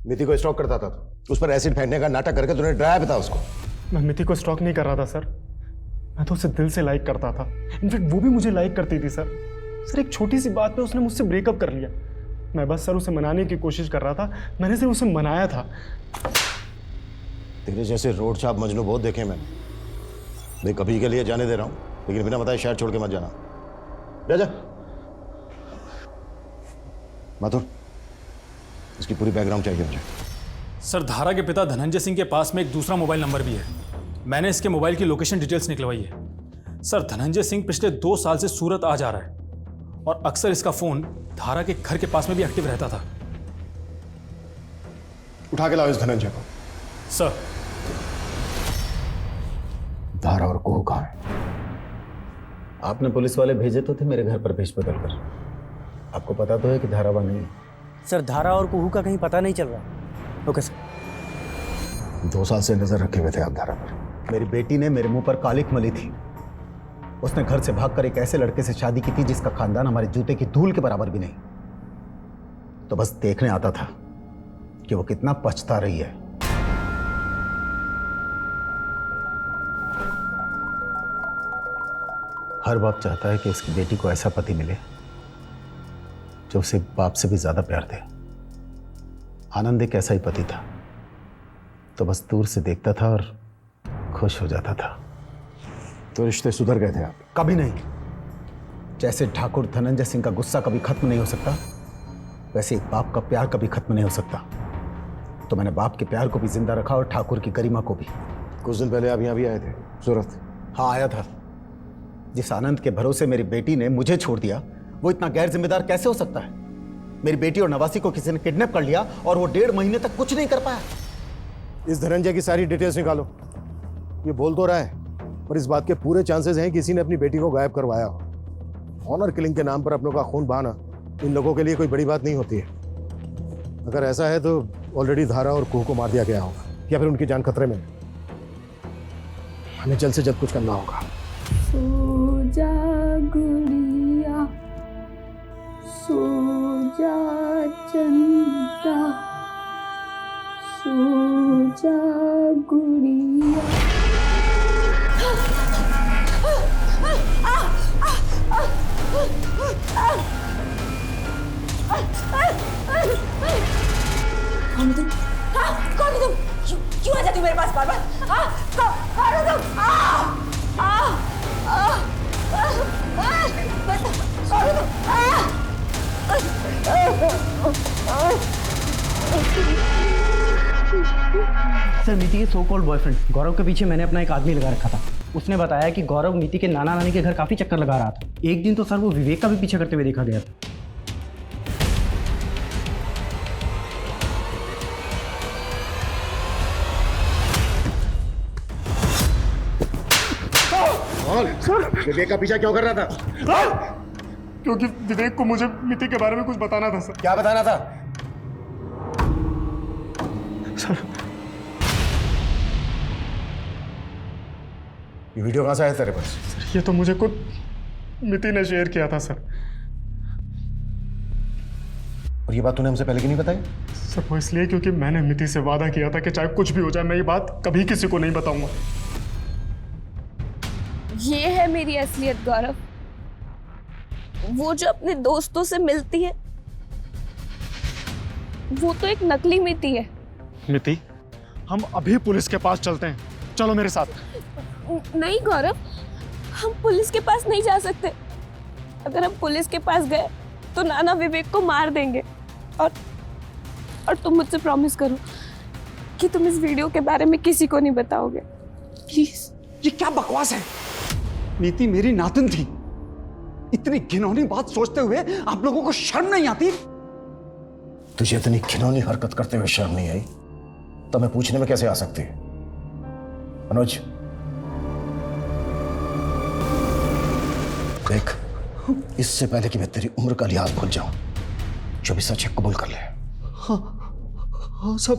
मिति को स्टॉक करता था तो उस पर एसिड फेंकने का नाटक करके तूने डराया भी था उसको। मैं मिति को स्टॉक नहीं कर रहा था सर, मैं तो उसे दिल से लाइक करता था। इनफैक्ट वो भी मुझे लाइक करती थी सर। सर एक छोटी सी बात पे उसने मुझसे ब्रेकअप कर लिया। मैं बस सर उसे मनाने की कोशिश कर रहा था, मैंने सिर्फ उसे मनाया था। तेरे जैसे रोड छाप मजनू बहुत देखे मैंने। देख, कभी के लिए जाने दे रहा हूँ, लेकिन बिना बताए शहर छोड़ के मत जाना। जा माथुर, इसकी पूरी बैकग्राउंड चाहिए मुझे। सर धारा के पिता धनंजय सिंह के पास में एक दूसरा मोबाइल नंबर भी है। मैंने इसके मोबाइल की लोकेशन डिटेल्स निकलवाई है। सर धनंजय सिंह पिछले 2 साल से सूरत आ जा रहा है और अक्सर इसका फोन धारा के घर के पास में भी एक्टिव रहता था। उठा के लाओ इस धनंजय को। सर धारा और कुहू कहाँ है? आपने पुलिस वाले भेजे तो थे मेरे घर पर पेश बदल कर। आपको पता तो है कि धारा वहाँ नहीं है। सर धारा और कुहू का कहीं पता नहीं चल रहा। Okay sir. 2 साल से नजर रखे हुए थे आप धारा पर। मेरी बेटी ने मेरे मुंह पर कालिक मली थी। उसने घर से भागकर एक ऐसे लड़के से शादी की थी जिसका खानदान हमारे जूते की धूल के बराबर भी नहीं। तो बस देखने आता था कि वो कितना पछता रही है। हर बाप चाहता है कि उसकी बेटी को ऐसा पति मिले जो उसे बाप से भी ज्यादा प्यार दे। आनंद एक ऐसा ही पति था, तो बस दूर से देखता था और खुश हो जाता था। तो रिश्ते सुधर गए थे आप? कभी नहीं। जैसे ठाकुर धनंजय सिंह का गुस्सा कभी खत्म नहीं हो सकता, वैसे एक बाप का प्यार कभी खत्म नहीं हो सकता। तो मैंने बाप के प्यार को भी जिंदा रखा और ठाकुर की गरिमा को भी। कुछ दिन पहले आप यहाँ भी आए थे सूरत? हाँ आया था। जिस आनंद के भरोसे मेरी बेटी ने मुझे छोड़ दिया, वो इतना गैर जिम्मेदार कैसे हो सकता है? मेरी बेटी और नवासी को किसी ने किडनैप कर लिया और वो 1.5 महीने तक कुछ नहीं कर पाया। इस धनंजय की सारी डिटेल्स निकालो। ये बोल तो रहा है, पर इस बात के पूरे चांसेस हैं किसी ने अपनी बेटी को गायब करवाया हो। ऑनर किलिंग के नाम पर अपनों का खून बहाना इन लोगों के लिए कोई बड़ी बात नहीं होती है। अगर ऐसा है तो ऑलरेडी धारा और कुहू को मार दिया गया होगा या फिर उनकी जान खतरे में। हमें जल्द से जल्द कुछ करना होगा। सो जा गुड़िया, सो जा चंदा, सो जा गुड़िया। कौन है तुम? कौन है तुम? क्यों आ जाती हो मेरे पास बार बार? कौन है तुम? सर मीति के सो कॉल्ड बॉयफ्रेंड गौरव के पीछे मैंने अपना एक आदमी लगा रखा था। उसने बताया कि गौरव मीति के नाना नानी के घर काफी चक्कर लगा रहा था। एक दिन तो सर वो विवेक का भी पीछे करते हुए देखा गया था। विवेक का पीछा क्यों कर रहा था? क्योंकि विवेक को मुझे मिति के बारे में कुछ बताना था सर। क्या बताना था? सर ये वीडियो कहाँ से आया तेरे पास? सर ये तो मुझे खुद मिति ने शेयर किया था सर। और ये बात तूने हमसे पहले क्यों नहीं बताई? सर वो इसलिए क्योंकि मैंने मिति से वादा किया था कि चाहे कुछ भी हो जाए मैं ये बात कभी किसी को नहीं बताऊंगा। ये है मेरी असलियत गौरव। वो जो अपने दोस्तों से मिलती है, वो तो एक नकली मिति है। मिति, हम अभी पुलिस के पास चलते हैं, चलो मेरे साथ। नहीं गौरव, हम पुलिस के पास नहीं जा सकते। अगर हम पुलिस के पास गए तो नाना विवेक को मार देंगे। और तुम मुझसे प्रॉमिस करो कि तुम इस वीडियो के बारे में किसी को नहीं बताओगे, प्लीज। ये क्या बकवास है? नीति मेरी नातिन थी। इतनी घिनौनी बात सोचते हुए आप लोगों को शर्म नहीं आती? तुझे इतनी घिनौनी हरकत करते हुए शर्म नहीं आई तो मैं पूछने में कैसे आ सकती? अनुज, देख, इससे पहले कि मैं तेरी उम्र का लिहाज भूल जाऊं, जो भी सच है कबूल कर ले। हाँ साहब,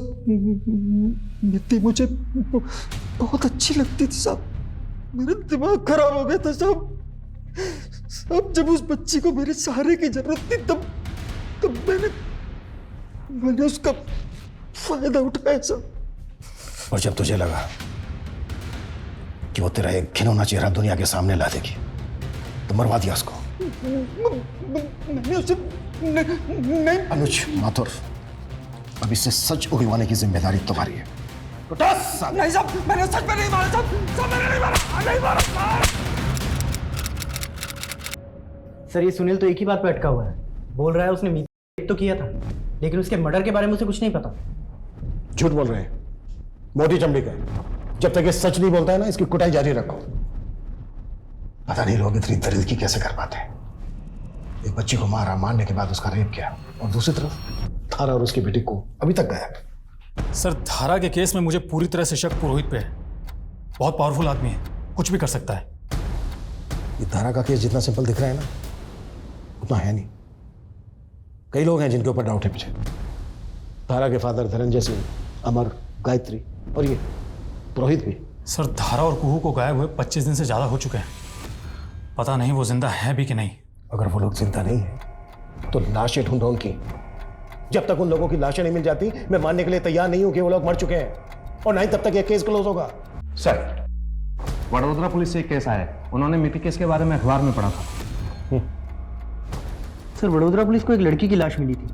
मित्ती मुझे बहुत अच्छी लगती थी साहब। मेरा दिमाग खराब हो गया था साहब। जब उस बच्ची को मेरे सहारे की जरूरत थी तब मैंने उसका फायदा उठाया साहब। और जब तुझे लगा कि वो तेरा एक घिनौना चेहरा दुनिया के सामने ला देगी तो मरवा दिया उसको। मैंने उसे नहीं। अनुज माथुर, अब इससे सच उगलवाने की जिम्मेदारी तुम्हारी है। नहीं साहब, मैंने सच में नहीं मारा साहब, मैंने नहीं मारा। सर, ये सुनील तो एक ही बात पे अटका हुआ है। बोल रहा है उसने मीटिंग तो किया था, लेकिन उसके मर्डर के बारे में उसे कुछ नहीं पता। झूठ बोल रहे हैं, मोटी चमड़ी का। जब तक ये सच नहीं बोलता है ना, इसकी कुटाई जारी रखो। पता नहीं लोग इतनी दरिद्री कैसे कर पाते हैं। एक बच्ची को मारा, मारने के बाद उसका रेप किया, और दूसरी तरफ धारा और उसकी बेटी को अभी तक गायब। सर, धारा के केस में मुझे पूरी तरह से शक पुरोहित पे है। बहुत पावरफुल आदमी है, कुछ भी कर सकता है। ये धारा का केस जितना सिंपल दिख रहा है ना, उतना है नहीं। कई लोग हैं जिनके ऊपर डाउट है मुझे। धारा के फादर धनंजय सिंह, अमर, गायत्री और ये पुरोहित भी। सर, धारा और कुहू को गायब हुए 25 दिन से ज्यादा हो चुके हैं। पता नहीं वो जिंदा है भी कि नहीं। अगर वो लोग जिंदा नहीं है तो लाशें ढूंढो उनकी। जब तक उन लोगों की लाशें नहीं मिल जाती, मैं मानने के लिए तैयार नहीं हूं कि वो लोग मर चुके हैं, और नहीं तब तक ये केस क्लोज होगा। सर, वडोदरा पुलिस से एक केस आया है। उन्होंने मिति केस के बारे में अखबार में पढ़ा था। सर, वडोदरा पुलिस को एक लड़की की लाश मिली थी।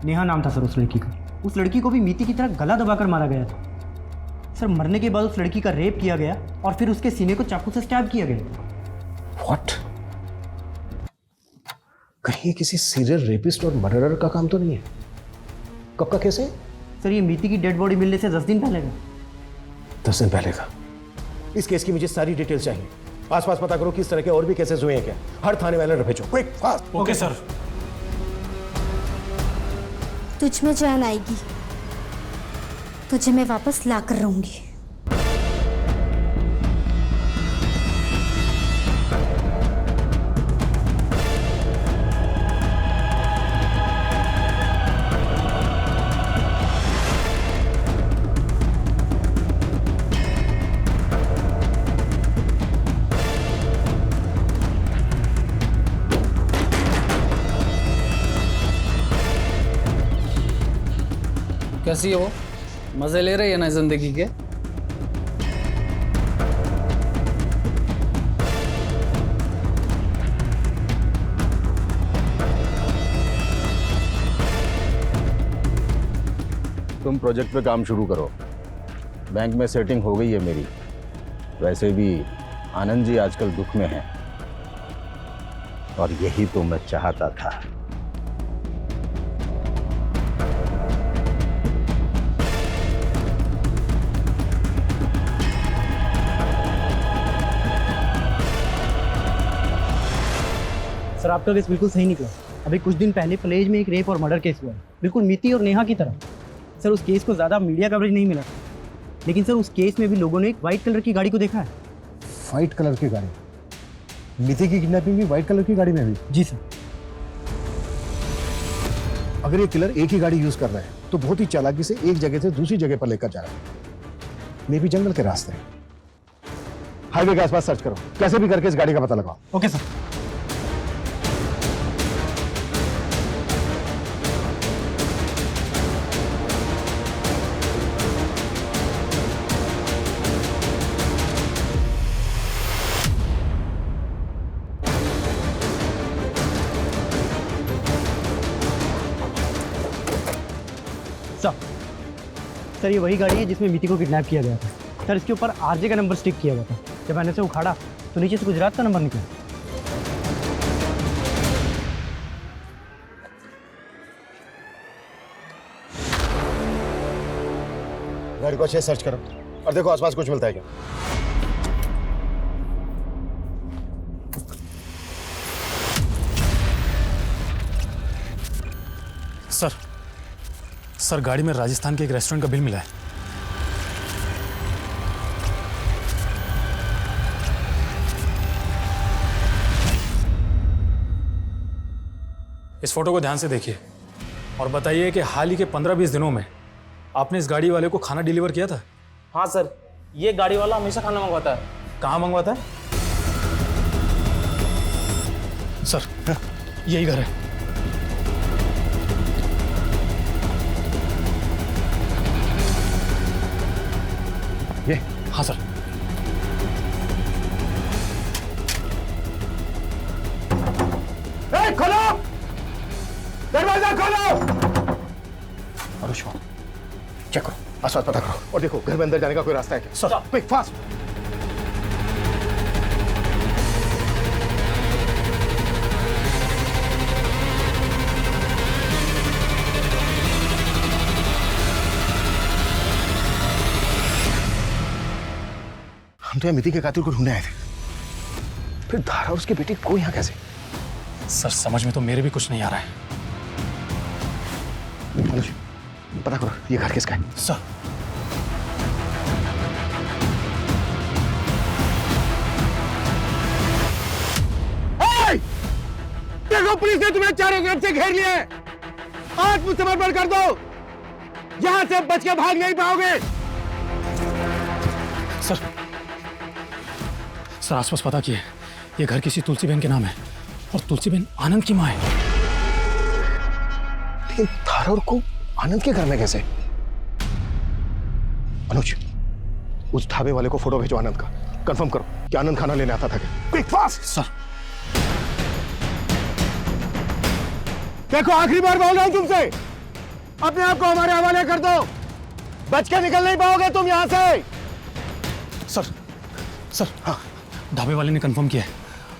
नेहा नाम था सर उस लड़की का। उस लड़की को भी मीति की तरह गला दबाकर मारा गया था। सर, मरने के बाद उस लड़की का रेप किया गया और फिर उसके सीने को चाकू से स्टैब किया गया। व्हाट? कहीं ये किसी सीरियल रेपिस्ट और मर्डरर का काम तो नहीं है? कब का केस है? सर, ये मीति की डेड बॉडी मिलने से 10 दिन पहले का। 10 दिन पहले का? इस केस की मुझे सारी डिटेल चाहिए। आसपास पता करो किस तरह के और भी केसेस हुए हैं क्या। हर थाने वाले भेजो, क्विक, फास्ट। Okay sir. तुझ में जान आएगी, तुझे मैं वापस ला कर रहूंगी। कैसी हो? मजे ले रही है ना जिंदगी के? तुम प्रोजेक्ट पे काम शुरू करो। बैंक में सेटिंग हो गई है मेरी। वैसे भी आनंद जी आजकल दुख में हैं, और यही तो मैं चाहता था। सर, आपका केस बिल्कुल सही निकला। अभी कुछ दिन पहले प्लेज में एक रेप और मर्डर केस हुआ है, बिल्कुल मीति और नेहा की तरह। सर, उस केस को ज़्यादा मीडिया कवरेज नहीं मिला, लेकिन सर उस केस में भी लोगों ने एक वाइट कलर की गाड़ी को देखा है। व्हाइट कलर की गाड़ी? मिति की किडनैपिंग भी व्हाइट कलर की गाड़ी में हुई? जी सर। अगर ये किलर एक ही गाड़ी यूज कर रहा है तो बहुत ही चालाकी से एक जगह से दूसरी जगह पर लेकर जा रहा है। मे भी जंगल के रास्ते। हाईवे के आसपास सर्च करो, कैसे भी करके इस गाड़ी का पता लगाओ। Okay sir. सर ये वही गाड़ी है जिसमें मीति को किडनैप किया गया था। सर इसके ऊपर आरजे का नंबर स्टिक किया हुआ था। जब मैंने इसे उखाड़ा तो नीचे से गुजरात का नंबर निकला। गाड़ी को अच्छे से सर्च करो और देखो आसपास कुछ मिलता है क्या। सर गाड़ी में राजस्थान के एक रेस्टोरेंट का बिल मिला है। इस फोटो को ध्यान से देखिए और बताइए कि हाल ही के 15-20 दिनों में आपने इस गाड़ी वाले को खाना डिलीवर किया था? हाँ सर, ये गाड़ी वाला हमेशा खाना मंगवाता है। कहाँ मंगवाता है? सर यही घर है। ये? हाँ सर। खोलो, दरवाजा खोलो। अनुष्का, चेक करो, आसपास पता करो और देखो घर में अंदर जाने का कोई रास्ता है क्या? Sir quick fast. हम तो मिति के कातिल को ढूंढने आए थे, फिर धारा उसकी बेटी को यहाँ कैसे? सर समझ में तो मेरे भी कुछ नहीं आ रहा है। अनुज, पता करो ये घर किसका है? सर देखो पुलिस ने तुम्हें चारों तरफ से घेर लिया है। आत्मसमर्पण कर दो, यहां से बच के भाग नहीं पाओगे। सर आसपास पता किए, ये घर किसी तुलसी बहन के नाम है और तुलसी बहन आनंद की मां है। लेकिन धारा और को आनंद के घर में कैसे? अनुज, उस ढाबे वाले को फोटो भेजो आनंद का, कंफर्म करो कि आनंद खाना लेने आता था क्या। Quick fast. सर देखो आखिरी बार बोल रहा हूं तुमसे, अपने आप को हमारे हवाले कर दो, बच के निकल नहीं पाओगे तुम यहां से। सर हाँ, ढाबे वाले ने कंफर्म किया है,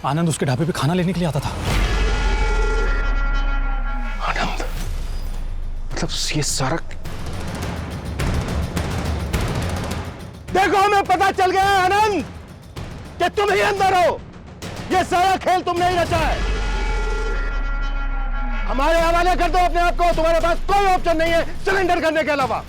आनंद उसके ढाबे पे खाना लेने के लिए आता था। आनंद? मतलब ये सारा? देखो हमें पता चल गया है आनंद कि तुम ही अंदर हो, ये सारा खेल तुमने ही रचा है। हमारे हवाले कर दो अपने आप को, तुम्हारे पास कोई ऑप्शन नहीं है सरेंडर करने के अलावा।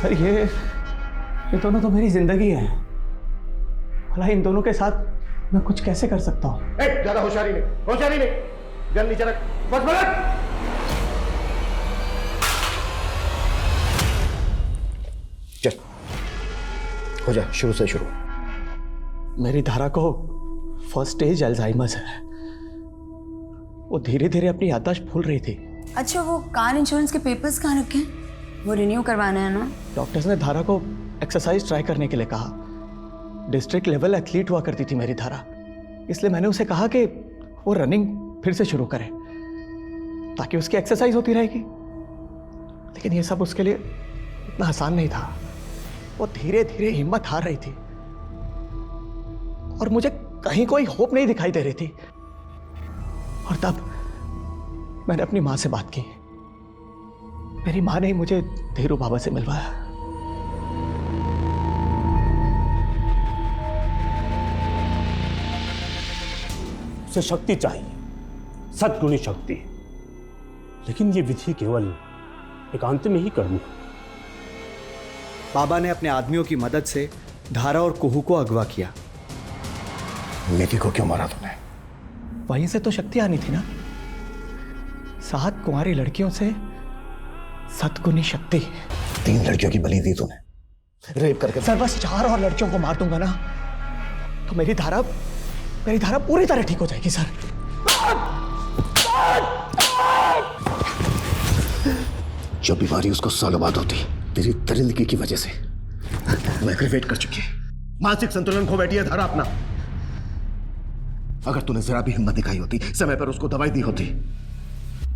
सर ये दोनों तो मेरी जिंदगी है। भला इन दोनों के साथ मैं कुछ कैसे कर सकता हूँ? ज्यादा होशियारी नहीं, गन नीचे रख, बस पलट। चल हो जा, शुरू से शुरू। मेरी धारा को फर्स्ट स्टेज अल्जाइमर्स है। वो धीरे धीरे अपनी याददाश्त भूल रही थी। अच्छा, वो कार इंश्योरेंस के पेपर्स कहाँ रखे हैं? वो रिन्यू करवाना है ना? डॉक्टर्स ने धारा को एक्सरसाइज ट्राई करने के लिए कहा। डिस्ट्रिक्ट लेवल एथलीट हुआ करती थी मेरी धारा, इसलिए मैंने उसे कहा कि वो रनिंग फिर से शुरू करे ताकि उसकी एक्सरसाइज होती रहेगी। लेकिन ये सब उसके लिए इतना आसान नहीं था। वो धीरे धीरे हिम्मत हार रही थी और मुझे कहीं कोई होप नहीं दिखाई दे रही थी। और तब मैंने अपनी माँ से बात की। मेरी माँ ने मुझे धीरू बाबा से मिलवाया। उसे शक्ति चाहिए, सद्गुणी शक्ति, लेकिन ये विधि केवल एकांत में ही करनी है। बाबा ने अपने आदमियों की मदद से धारा और कुहू को अगवा किया। मिति को क्यों मारा तुमने? वहीं से तो शक्ति आनी थी ना। 7 कुंवारी लड़कियों से 7 गुनी शक्ति। 3 लड़कियों की बलि दी तूने, रेप करके। सर बस 4 और लड़कियों को मार दूंगा ना तो मेरी धारा पूरी तरह ठीक हो जाएगी सर। जो बीमारी उसको सालों बाद होती, तेरी दरिंदगी की वजह से वो एग्रीवेट कर चुकी है। मानसिक संतुलन खो बैठी है धारा अपना। अगर तूने जरा भी हिम्मत दिखाई होती, समय पर उसको दवाई दी होती,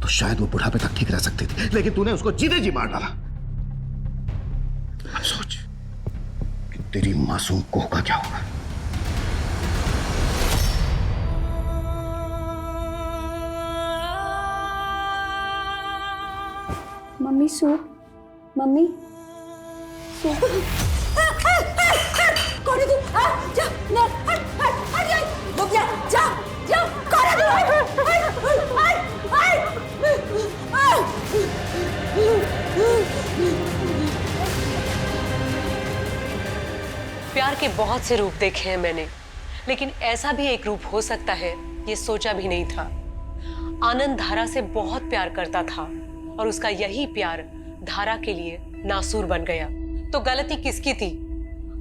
तो शायद वो बुढ़ापे तक ठीक रह सकती थी, लेकिन तूने उसको जीते जी मार डाला। अब सोच कि तेरी मासूम कोह का क्या होगा। Mummy soup, mummy soup. कौन है तू? जा, हट, रुक जा, कौन है तू? प्यार के बहुत से रूप देखे हैं मैंने, लेकिन ऐसा भी एक रूप हो सकता है ये सोचा भी नहीं था। आनंद धारा से बहुत प्यार करता था और उसका यही प्यार धारा के लिए नासूर बन गया। तो गलती किसकी थी,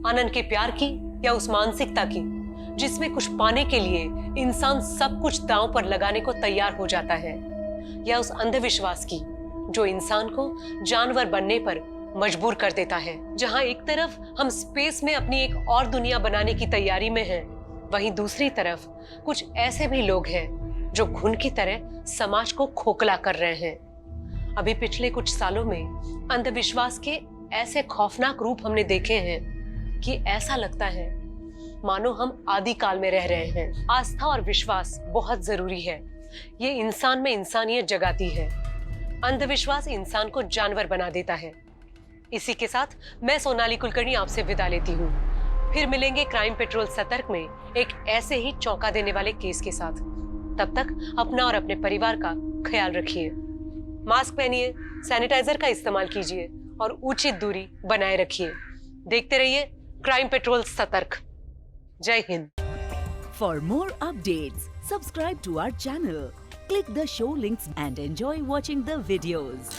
आनंद के प्यार की या उस मानसिकता की जिसमें कुछ पाने के लिए इंसान सब कुछ दांव पर लगाने को तैयार हो जाता है, या उस अंधविश्वास की जो इंसान को जानवर बनने पर मजबूर कर देता है। जहां एक तरफ हम स्पेस में अपनी एक और दुनिया बनाने की तैयारी में हैं, वहीं दूसरी तरफ कुछ ऐसे भी लोग हैं जो घुन की तरह समाज को खोखला कर रहे हैं। अभी पिछले कुछ सालों में अंधविश्वास के ऐसे खौफनाक रूप हमने देखे हैं कि ऐसा लगता है मानो हम आदिकाल में रह रहे हैं। आस्था और विश्वास बहुत जरूरी है, ये इंसान में इंसानियत जगाती है। अंधविश्वास इंसान को जानवर बना देता है। इसी के साथ मैं सोनाली कुलकर्णी आपसे विदा लेती हूँ। फिर मिलेंगे क्राइम पेट्रोल सतर्क में एक ऐसे ही चौंका देने वाले केस के साथ। तब तक अपना और अपने परिवार का ख्याल रखिए, मास्क पहनिए, सैनिटाइजर का इस्तेमाल कीजिए और उचित दूरी बनाए रखिए। देखते रहिए क्राइम पेट्रोल सतर्क। जय Hind. For more updates, subscribe to our channel, click the show links and enjoy watching the videos.